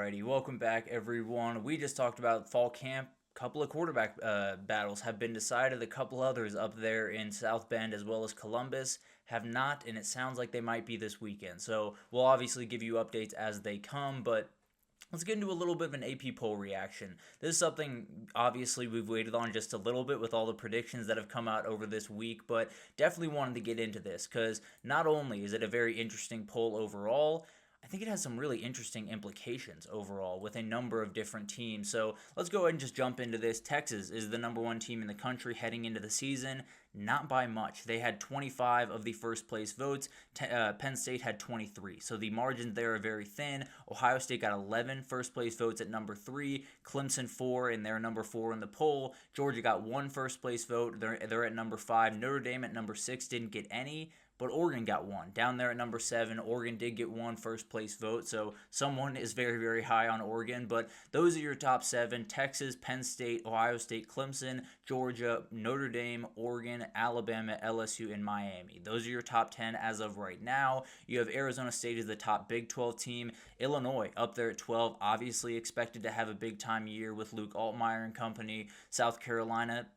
Alrighty, welcome back everyone. We just talked about fall camp. A couple of quarterback battles have been decided. A couple others up there in South Bend as well as Columbus have not, and it sounds like they might be this weekend. So we'll obviously give you updates as they come, but let's get into a little bit of an AP poll reaction. This is something, obviously, we've waited on just a little bit with all the predictions that have come out over this week, but definitely wanted to get into this because not only is it a very interesting poll overall, I think it has some really interesting implications overall with a number of different teams. So let's go ahead and just jump into this. Texas is the number one team in the country heading into the season. Not by much. They had 25 of the first place votes. Penn State had 23. So the margins there are very thin. Ohio State got 11 first place votes at number 3. Clemson 4, and they're number 4 in the poll. Georgia got 1 first place vote. They're at number 5. Notre Dame at number 6 didn't get any. But Oregon got 1. Down there at number 7, Oregon did get 1 first place vote, so someone is very, very high on Oregon. But those are your top 7: Texas, Penn State, Ohio State, Clemson, Georgia, Notre Dame, Oregon, Alabama, LSU, and Miami. Those are your top 10 as of right now. You have Arizona State as the top Big 12 team. Illinois up there at 12, obviously expected to have a big-time year with Luke Altmaier and company. South Carolina,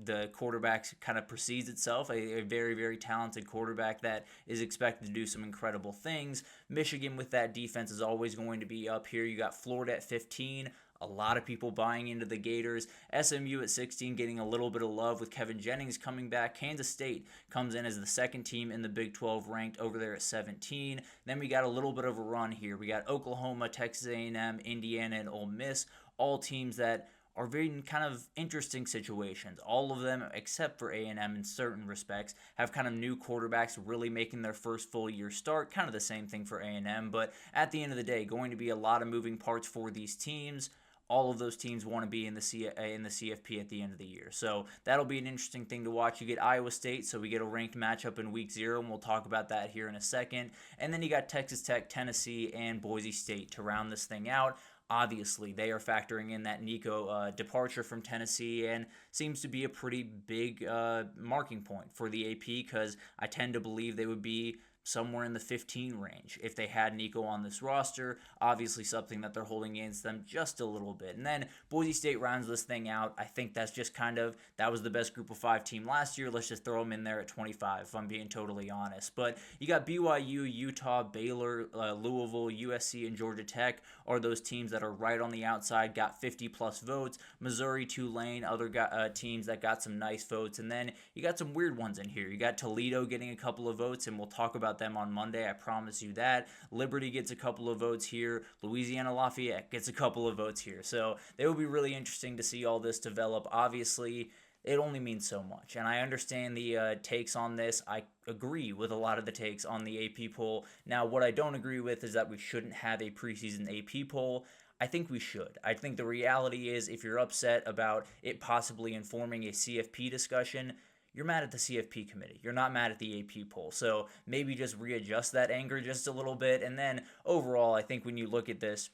the quarterback kind of precedes itself, a very, very talented quarterback that is expected to do some incredible things. Michigan with that defense is always going to be up here. You got Florida at 15. A lot of people buying into the Gators. SMU at 16 getting a little bit of love with Kevin Jennings coming back. Kansas State comes in as the second team in the Big 12 ranked over there at 17. Then we got a little bit of a run here. We got Oklahoma, Texas A&M, Indiana, and Ole Miss, all teams that are very kind of interesting situations. All of them, except for A&M in certain respects, have kind of new quarterbacks really making their first full year start. Kind of the same thing for A&M, but at the end of the day, going to be a lot of moving parts for these teams. All of those teams want to be in the CFP at the end of the year. So that'll be an interesting thing to watch. You get Iowa State, so we get a ranked matchup in week 0, and we'll talk about that here in a second. And then you got Texas Tech, Tennessee, and Boise State to round this thing out. Obviously, they are factoring in that Nico departure from Tennessee, and seems to be a pretty big marking point for the AP because I tend to believe they would be somewhere in the 15 range if they had Nico on this roster. Obviously something that they're holding against them just a little bit. And then Boise State rounds this thing out. I think that's just that was the best group of 5 team last year. Let's just throw them in there at 25 if I'm being totally honest. But you got BYU, Utah, Baylor, Louisville, USC, and Georgia Tech are those teams that are right on the outside, got 50 plus votes. Missouri, Tulane, other teams that got some nice votes. And then you got some weird ones in here. You got Toledo getting a couple of votes, and we'll talk about them on Monday, I promise you that. Liberty gets a couple of votes here. Louisiana Lafayette gets a couple of votes here. So it will be really interesting to see all this develop. Obviously, it only means so much. And I understand the takes on this. I agree with a lot of the takes on the AP poll. Now, what I don't agree with is that we shouldn't have a preseason AP poll. I think we should. I think the reality is if you're upset about it possibly informing a CFP discussion, you're mad at the CFP committee. You're not mad at the AP poll. So maybe just readjust that anger just a little bit. And then overall, I think when you look at this,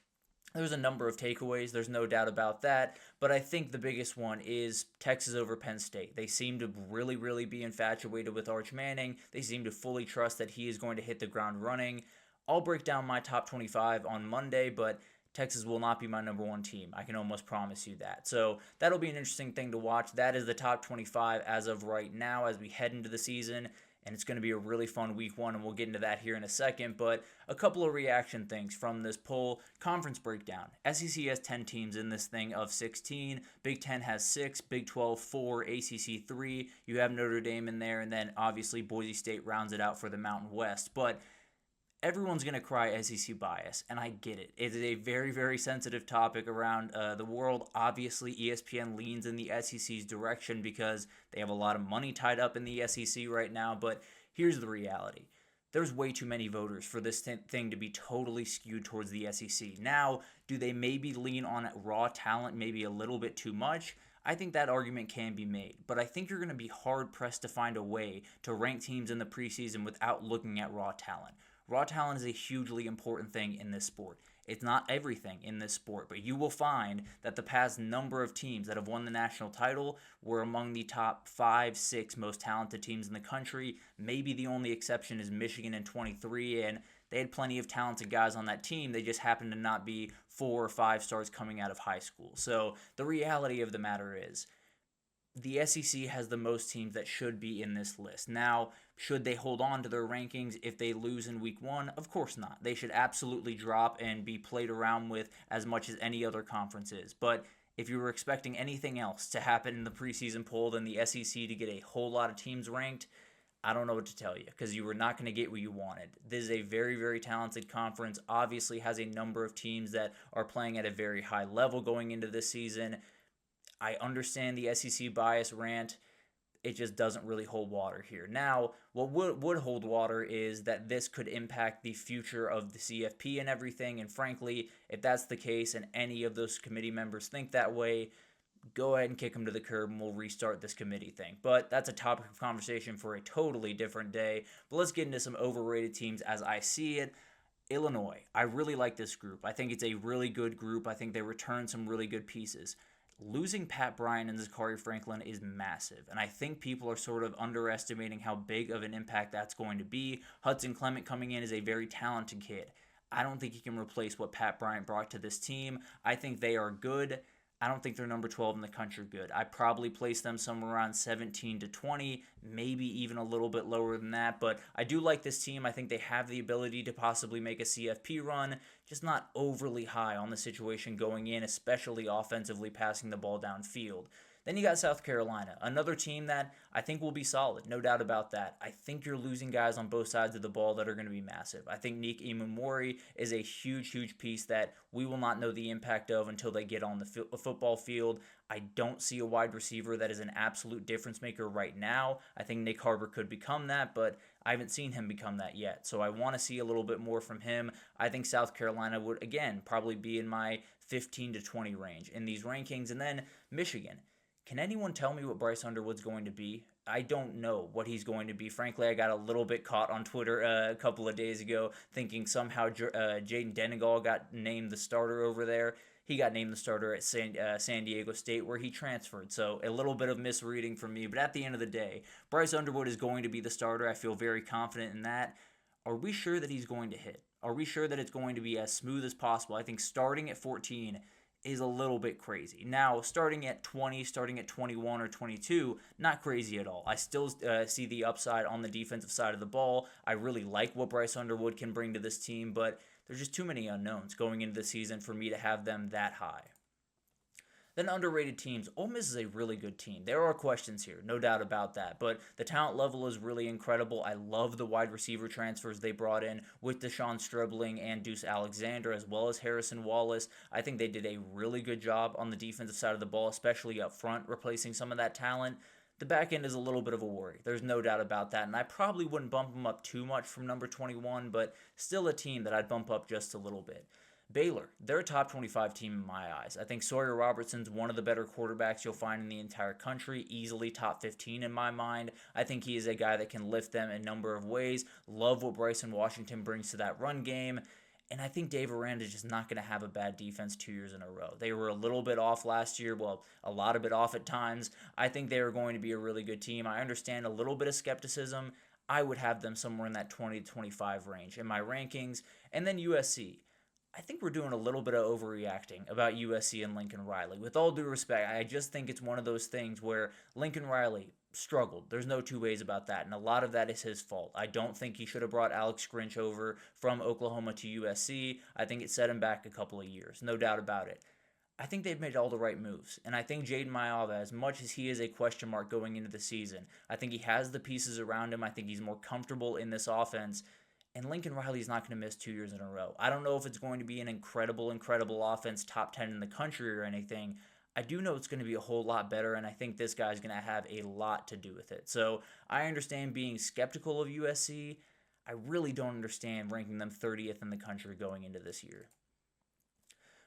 there's a number of takeaways. There's no doubt about that. But I think the biggest one is Texas over Penn State. They seem to really, really be infatuated with Arch Manning. They seem to fully trust that he is going to hit the ground running. I'll break down my top 25 on Monday, but Texas will not be my number 1 team. I can almost promise you that. So that'll be an interesting thing to watch. That is the top 25 as of right now as we head into the season. And it's going to be a really fun week 1, and we'll get into that here in a second. But a couple of reaction things from this poll. Conference breakdown. SEC has 10 teams in this thing of 16. Big 10 has 6. Big 12, 4. ACC, 3. You have Notre Dame in there, and then obviously Boise State rounds it out for the Mountain West. But everyone's going to cry SEC bias, and I get it. It is a very, very sensitive topic around the world. Obviously, ESPN leans in the SEC's direction because they have a lot of money tied up in the SEC right now, but here's the reality. There's way too many voters for this thing to be totally skewed towards the SEC. Now, do they maybe lean on raw talent maybe a little bit too much? I think that argument can be made, but I think you're going to be hard-pressed to find a way to rank teams in the preseason without looking at raw talent. Raw talent is a hugely important thing in this sport. It's not everything in this sport, but you will find that the past number of teams that have won the national title were among the top 5, 6 most talented teams in the country. Maybe the only exception is Michigan in 23, and They had plenty of talented guys on that team. They just happened to not be 4 or 5 stars coming out of high school. So the reality of the matter is, the SEC has the most teams that should be in this list. Now, should they hold on to their rankings if they lose in week one? Of course not. They should absolutely drop and be played around with as much as any other conference is. But if you were expecting anything else to happen in the preseason poll than the SEC to get a whole lot of teams ranked, I don't know what to tell you, because you were not going to get what you wanted. This is a very, very talented conference, obviously has a number of teams that are playing at a very high level going into this season. I understand the SEC bias rant. It just doesn't really hold water here. Now, what would hold water is that this could impact the future of the CFP and everything. And frankly, if that's the case and any of those committee members think that way, go ahead and kick them to the curb and we'll restart this committee thing. But that's a topic of conversation for a totally different day. But let's get into some overrated teams as I see it. Illinois. I really like this group. I think it's a really good group. I think they return some really good pieces. Losing Pat Bryant and Zachary Franklin is massive, and I think people are sort of underestimating how big of an impact that's going to be. Hudson Clement coming in is a very talented kid. I don't think he can replace what Pat Bryant brought to this team. I think they are good. I don't think they're number 12 in the country good. I probably place them somewhere around 17 to 20, maybe even a little bit lower than that. But I do like this team. I think they have the ability to possibly make a CFP run, just not overly high on the situation going in, especially offensively passing the ball downfield. Then you got South Carolina, another team that I think will be solid, no doubt about that. I think you're losing guys on both sides of the ball that are going to be massive. I think Nick Imamori is a huge, huge piece that we will not know the impact of until they get on the football field. I don't see a wide receiver that is an absolute difference maker right now. I think Nick Harbor could become that, but I haven't seen him become that yet. So I want to see a little bit more from him. I think South Carolina would, again, probably be in my 15 to 20 range in these rankings. And then Michigan. Can anyone tell me what Bryce Underwood's going to be? I don't know what he's going to be. Frankly, I got a little bit caught on Twitter a couple of days ago thinking somehow Jaden Denegal got named the starter over there. He got named the starter at San Diego State where he transferred. So a little bit of misreading from me. But at the end of the day, Bryce Underwood is going to be the starter. I feel very confident in that. Are we sure that he's going to hit? Are we sure that it's going to be as smooth as possible? I think starting at 14 is a little bit crazy. Now, starting at 20, starting at 21 or 22, not crazy at all. I still see the upside on the defensive side of the ball. I really like what Bryce Underwood can bring to this team, but there's just too many unknowns going into the season for me to have them that high. Then underrated teams. Ole Miss is a really good team. There are questions here, no doubt about that. But the talent level is really incredible. I love the wide receiver transfers they brought in with Deshaun Stribling and Deuce Alexander, as well as Harrison Wallace. I think they did a really good job on the defensive side of the ball, especially up front, replacing some of that talent. The back end is a little bit of a worry. There's no doubt about that. And I probably wouldn't bump them up too much from number 21, but still a team that I'd bump up just a little bit. Baylor, they're a top 25 team in my eyes. I think Sawyer Robertson's one of the better quarterbacks you'll find in the entire country, easily top 15 in my mind. I think he is a guy that can lift them in a number of ways. Love what Bryson Washington brings to that run game. And I think Dave Aranda is just not going to have a bad defense 2 years in a row. They were a little bit off last year, well, a lot of it off at times. I think they are going to be a really good team. I understand a little bit of skepticism. I would have them somewhere in that 20 to 25 range in my rankings. And then USC. I think we're doing a little bit of overreacting about USC and Lincoln Riley. With all due respect, I just think it's one of those things where Lincoln Riley struggled. There's no two ways about that, and a lot of that is his fault. I don't think he should have brought Alex Grinch over from Oklahoma to USC. I think it set him back a couple of years, no doubt about it. I think they've made all the right moves, and I think Jaden Maiava, as much as he is a question mark going into the season, I think he has the pieces around him. I think he's more comfortable in this offense. And Lincoln Riley's not going to miss 2 years in a row. I don't know if it's going to be an incredible offense, top 10 in the country or anything. I do know it's going to be a whole lot better, and I think this guy's going to have a lot to do with it. So I understand being skeptical of USC. I really don't understand ranking them 30th in the country going into this year.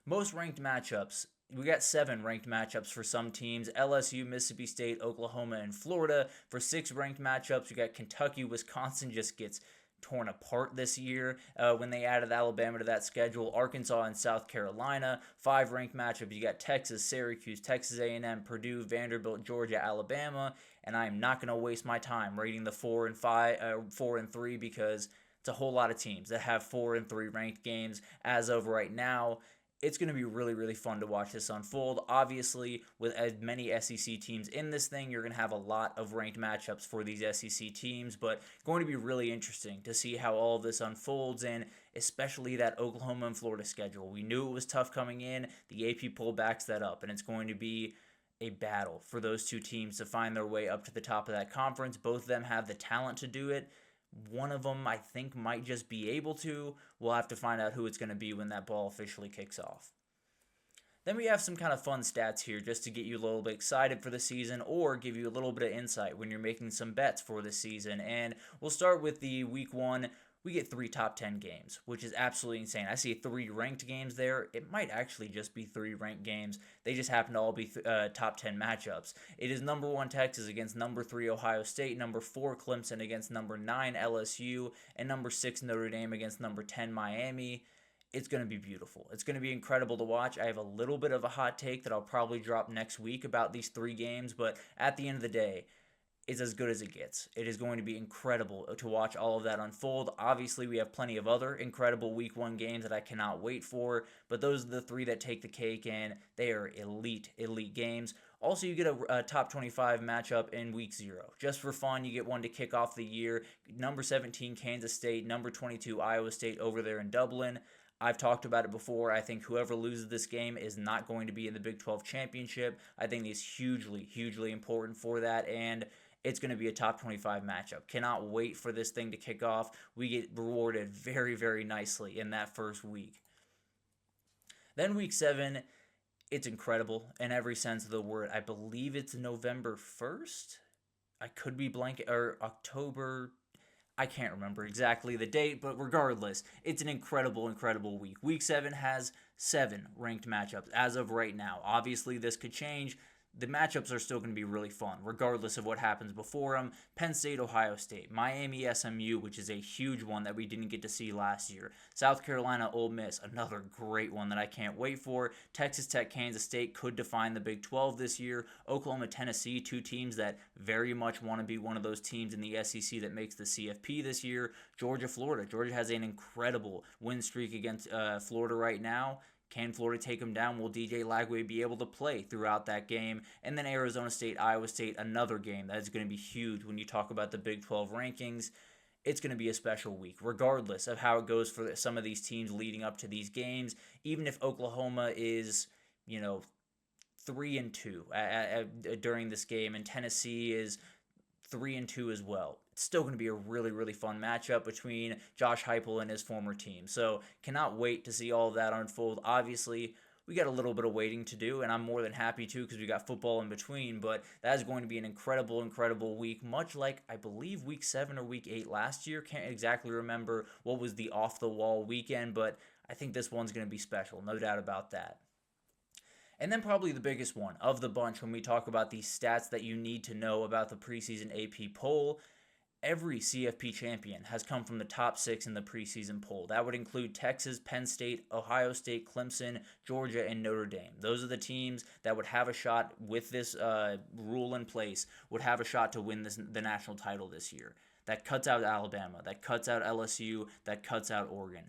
Most ranked matchups. We got 7 ranked matchups for some teams. LSU, Mississippi State, Oklahoma, and Florida. For 6 ranked matchups, we got Kentucky, Wisconsin just gets torn apart this year when they added Alabama to that schedule. Arkansas and South Carolina. 5 ranked matchups. You got Texas, Syracuse, Texas A&M, Purdue, Vanderbilt, Georgia, Alabama. And I am not going to waste my time rating the 4 and 3 because It's a whole lot of teams that have 4 and 3 ranked games as of right now. It's going to be really, really fun to watch this unfold. Obviously, with as many SEC teams in this thing, you're going to have a lot of ranked matchups for these SEC teams, but going to be really interesting to see how all of this unfolds, and especially that Oklahoma and Florida schedule. We knew it was tough coming in. The AP poll backs that up, and it's going to be a battle for those two teams to find their way up to the top of that conference. Both of them have the talent to do it. One of them, I think, might just be able to. We'll have to find out who it's going to be when that ball officially kicks off. Then we have some kind of fun stats here just to get you a little bit excited for the season or give you a little bit of insight when you're making some bets for the season. And we'll start with the week 1. We get 3 top 10 games, which is absolutely insane. I see 3 ranked games there. It might actually just be 3 ranked games. They just happen to all be top 10 matchups. It is number 1 Texas against number 3 Ohio State, number 4 Clemson against number 9 LSU, and number 6 Notre Dame against number 10 Miami. It's going to be beautiful. It's going to be incredible to watch. I have a little bit of a hot take that I'll probably drop next week about these 3 games, but at the end of the day, it's as good as it gets. It is going to be incredible to watch all of that unfold. Obviously, we have plenty of other incredible week 1 games that I cannot wait for, but those are the 3 that take the cake, and they are elite games. Also, you get a top 25 matchup in week 0. Just for fun, you get one to kick off the year. Number 17, Kansas State. Number 22, Iowa State over there in Dublin. I've talked about it before. I think whoever loses this game is not going to be in the Big 12 championship. I think it's hugely important for that, and it's going to be a top 25 matchup. Cannot wait for this thing to kick off. We get rewarded very nicely in that first week. Then week 7, it's incredible in every sense of the word. I believe it's November 1st. I could be blank, or October. I can't remember exactly the date, but regardless, it's an incredible week. Week 7 has 7 ranked matchups as of right now. Obviously, this could change. The matchups are still going to be really fun, regardless of what happens before them. Penn State, Ohio State, Miami, SMU, which is a huge one that we didn't get to see last year. South Carolina, Ole Miss, another great one that I can't wait for. Texas Tech, Kansas State could define the Big 12 this year. Oklahoma, Tennessee, 2 teams that very much want to be one of those teams in the SEC that makes the CFP this year. Georgia, Florida. Georgia has an incredible win streak against Florida right now. Can Florida take them down? Will DJ Lagway be able to play throughout that game? And then Arizona State, Iowa State, another game that is going to be huge when you talk about the Big 12 rankings. It's going to be a special week, regardless of how it goes for some of these teams leading up to these games. Even if Oklahoma is, 3-2 during this game, and Tennessee is 3-2 as well. It's still going to be a really fun matchup between Josh Heupel and his former team. So cannot wait to see all of that unfold. Obviously, we got a little bit of waiting to do, and I'm more than happy to because we got football in between, but that is going to be an incredible week, much like I believe week 7 or week 8 last year. Can't exactly remember what was the off-the-wall weekend, but I think this one's going to be special, no doubt about that. And then probably the biggest one of the bunch when we talk about these stats that you need to know about the preseason AP poll. Every CFP champion has come from the top 6 in the preseason poll. That would include Texas, Penn State, Ohio State, Clemson, Georgia, and Notre Dame. Those are the teams that would have a shot with this rule in place, would have a shot to win the national title this year. That cuts out Alabama, that cuts out LSU, that cuts out Oregon.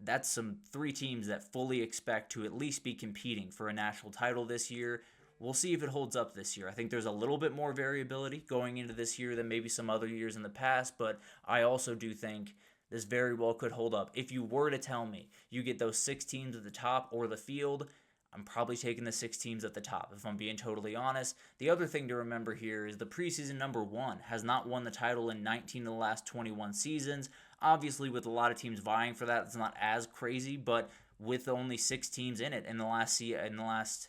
That's some 3 teams that fully expect to at least be competing for a national title this year. We'll see if it holds up this year. I think there's a little bit more variability going into this year than maybe some other years in the past, but I also do think this very well could hold up. If you were to tell me you get those 6 teams at the top or the field, I'm probably taking the 6 teams at the top, if I'm being totally honest. The other thing to remember here is the preseason number 1 has not won the title in 19 of the last 21 seasons. Obviously, with a lot of teams vying for that, it's not as crazy, but with only 6 teams in it in the last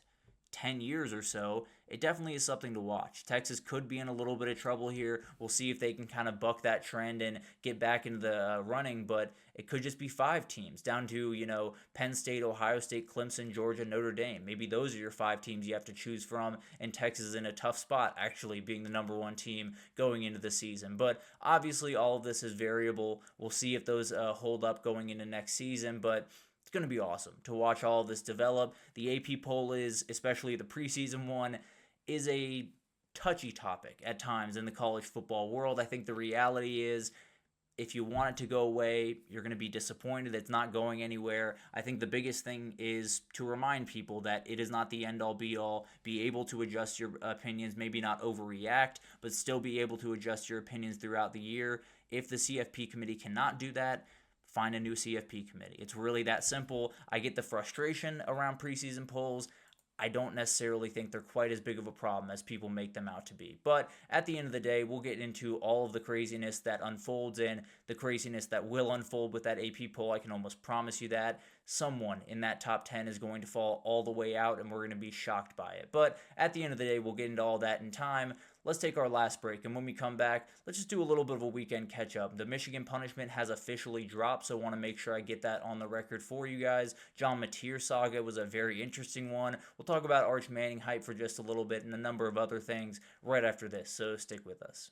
10 years or so, it definitely is something to watch. Texas could be in a little bit of trouble here. We'll see if they can kind of buck that trend and get back into the running, but it could just be 5 teams down to, Penn State, Ohio State, Clemson, Georgia, Notre Dame. Maybe those are your 5 teams you have to choose from, and Texas is in a tough spot, actually being the number 1 team going into the season. But obviously, all of this is variable. We'll see if those hold up going into next season, but it's going to be awesome to watch all of this develop. The AP poll is, especially the preseason one, is a touchy topic at times in the college football world. I think the reality is If you want it to go away, you're going to be disappointed. It's not going anywhere. I think the biggest thing is to remind people that it is not the end all be all. Be able to adjust your opinions, maybe not overreact, but still be able to adjust your opinions throughout the year. If the CFP committee cannot do that, find a new CFP committee. It's really that simple. I get the frustration around preseason polls. I don't necessarily think they're quite as big of a problem as people make them out to be. But at the end of the day, we'll get into all of the craziness that unfolds and the craziness that will unfold with that AP poll. I can almost promise you that. Someone in that top 10 is going to fall all the way out, and we're going to be shocked by it. But at the end of the day, we'll get into all that in time. Let's take our last break, and when we come back, let's just do a little bit of a weekend catch-up. The Michigan punishment has officially dropped, so I want to make sure I get that on the record for you guys. John Mateer saga was a very interesting one. We'll talk about Arch Manning hype for just a little bit and a number of other things right after this, so stick with us.